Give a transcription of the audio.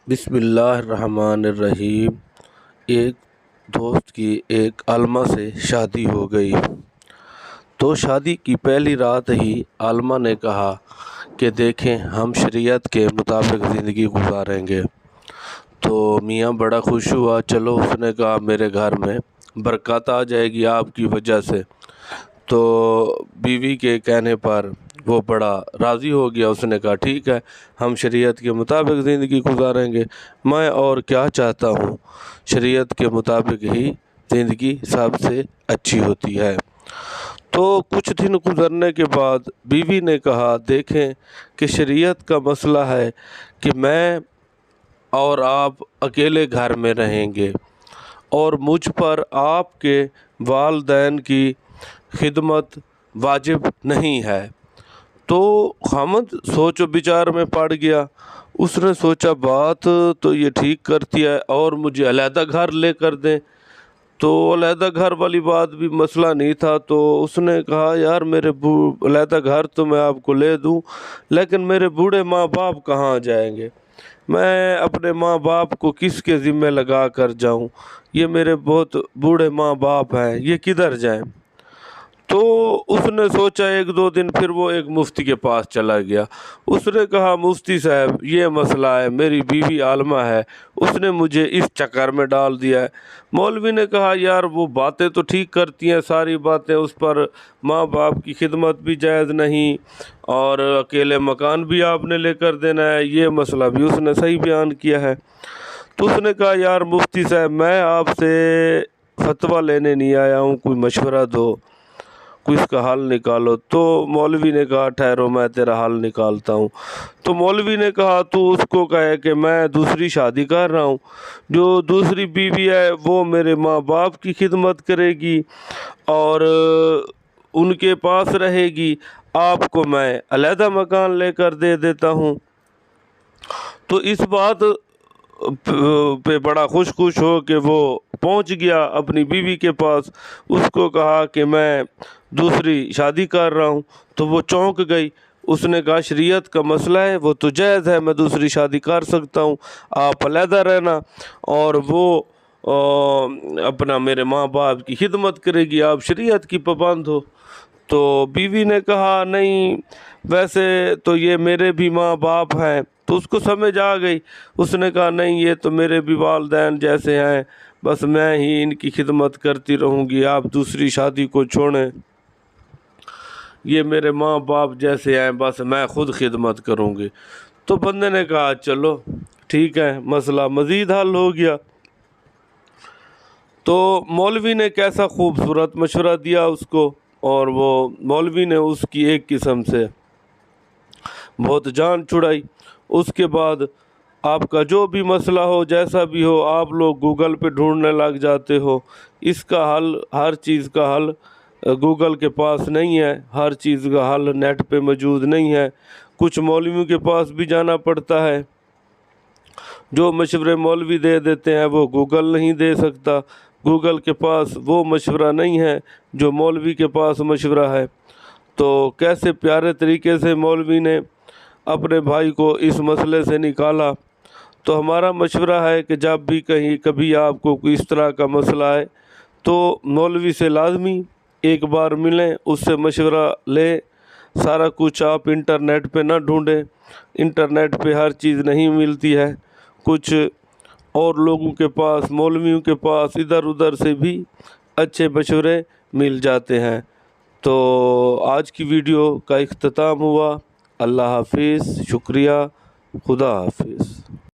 بسم اللہ الرحمن الرحیم۔ ایک دوست کی ایک عالمہ سے شادی ہو گئی تو شادی کی پہلی رات ہی عالمہ نے کہا کہ دیکھیں ہم شریعت کے مطابق زندگی گزاریں گے۔ تو میاں بڑا خوش ہوا۔ چلو، اس نے کہا میرے گھر میں برکات آ جائے گی آپ کی وجہ سے۔ تو بیوی کے کہنے پر وہ بڑا راضی ہو گیا۔ اس نے کہا ٹھیک ہے، ہم شریعت کے مطابق زندگی گزاریں گے، میں اور کیا چاہتا ہوں، شریعت کے مطابق ہی زندگی سب سے اچھی ہوتی ہے۔ تو کچھ دن گزرنے کے بعد بیوی نے کہا دیکھیں کہ شریعت کا مسئلہ ہے کہ میں اور آپ اکیلے گھر میں رہیں گے اور مجھ پر آپ کے والدین کی خدمت واجب نہیں ہے۔ تو خامد سوچ و بچار میں پڑ گیا۔ اس نے سوچا بات تو یہ ٹھیک کرتی ہے اور مجھے علیحدہ گھر لے کر دیں۔ تو علیحدہ گھر والی بات بھی مسئلہ نہیں تھا۔ تو اس نے کہا یار میرے علیحدہ گھر تو میں آپ کو لے دوں، لیکن میرے بوڑھے ماں باپ کہاں جائیں گے؟ میں اپنے ماں باپ کو کس کے ذمہ لگا کر جاؤں؟ یہ میرے بہت بوڑھے ماں باپ ہیں، یہ کدھر جائیں؟ تو اس نے سوچا ایک دو دن، پھر وہ ایک مفتی کے پاس چلا گیا۔ اس نے کہا مفتی صاحب یہ مسئلہ ہے، میری بیوی عالمہ ہے، اس نے مجھے اس چکر میں ڈال دیا ہے۔ مولوی نے کہا یار وہ باتیں تو ٹھیک کرتی ہیں ساری باتیں، اس پر ماں باپ کی خدمت بھی جائز نہیں اور اکیلے مکان بھی آپ نے لے کر دینا ہے، یہ مسئلہ بھی اس نے صحیح بیان کیا ہے۔ تو اس نے کہا یار مفتی صاحب میں آپ سے فتویٰ لینے نہیں آیا ہوں، کوئی مشورہ دو، کوئی اس کا حل نکالو۔ تو مولوی نے کہا ٹھہرو میں تیرا حل نکالتا ہوں۔ تو مولوی نے کہا تو اس کو کہے کہ میں دوسری شادی کر رہا ہوں، جو دوسری بیوی ہے وہ میرے ماں باپ کی خدمت کرے گی اور ان کے پاس رہے گی، آپ کو میں علیحدہ مکان لے کر دے دیتا ہوں۔ تو اس بات پہ بڑا خوش ہو کہ وہ پہنچ گیا اپنی بیوی کے پاس، اس کو کہا کہ میں دوسری شادی کر رہا ہوں۔ تو وہ چونک گئی۔ اس نے کہا شریعت کا مسئلہ ہے وہ تو جائز ہے، میں دوسری شادی کر سکتا ہوں، آپ علیحدہ رہنا اور وہ اپنا میرے ماں باپ کی خدمت کرے گی، آپ شریعت کی پابند ہو۔ تو بیوی نے کہا نہیں ویسے تو یہ میرے بھی ماں باپ ہیں۔ تو اس کو سمجھ آ گئی۔ اس نے کہا نہیں یہ تو میرے بھی والدین جیسے ہیں، بس میں ہی ان کی خدمت کرتی رہوں گی، آپ دوسری شادی کو چھوڑیں، یہ میرے ماں باپ جیسے ہیں، بس میں خود خدمت کروں گی۔ تو بندے نے کہا چلو ٹھیک ہے، مسئلہ مزید حل ہو گیا۔ تو مولوی نے کیسا خوبصورت مشورہ دیا اس کو، اور وہ مولوی نے اس کی ایک قسم سے بہت جان چھڑائی۔ اس کے بعد آپ کا جو بھی مسئلہ ہو جیسا بھی ہو، آپ لوگ گوگل پہ ڈھونڈنے لگ جاتے ہو۔ اس کا حل، ہر چیز کا حل گوگل کے پاس نہیں ہے، ہر چیز کا حل نیٹ پہ موجود نہیں ہے، کچھ مولویوں کے پاس بھی جانا پڑتا ہے۔ جو مشورے مولوی دے دیتے ہیں وہ گوگل نہیں دے سکتا، گوگل کے پاس وہ مشورہ نہیں ہے جو مولوی کے پاس مشورہ ہے۔ تو کیسے پیارے طریقے سے مولوی نے اپنے بھائی کو اس مسئلے سے نکالا۔ تو ہمارا مشورہ ہے کہ جب بھی کبھی آپ کو کوئی اس طرح کا مسئلہ ہے تو مولوی سے لازمی ایک بار ملیں، اس سے مشورہ لیں۔ سارا کچھ آپ انٹرنیٹ پہ نہ ڈھونڈیں، انٹرنیٹ پہ ہر چیز نہیں ملتی ہے، کچھ اور لوگوں کے پاس، مولویوں کے پاس ادھر ادھر سے بھی اچھے مشورے مل جاتے ہیں۔ تو آج کی ویڈیو کا اختتام ہوا۔ اللہ حافظ، شکریہ، خدا حافظ۔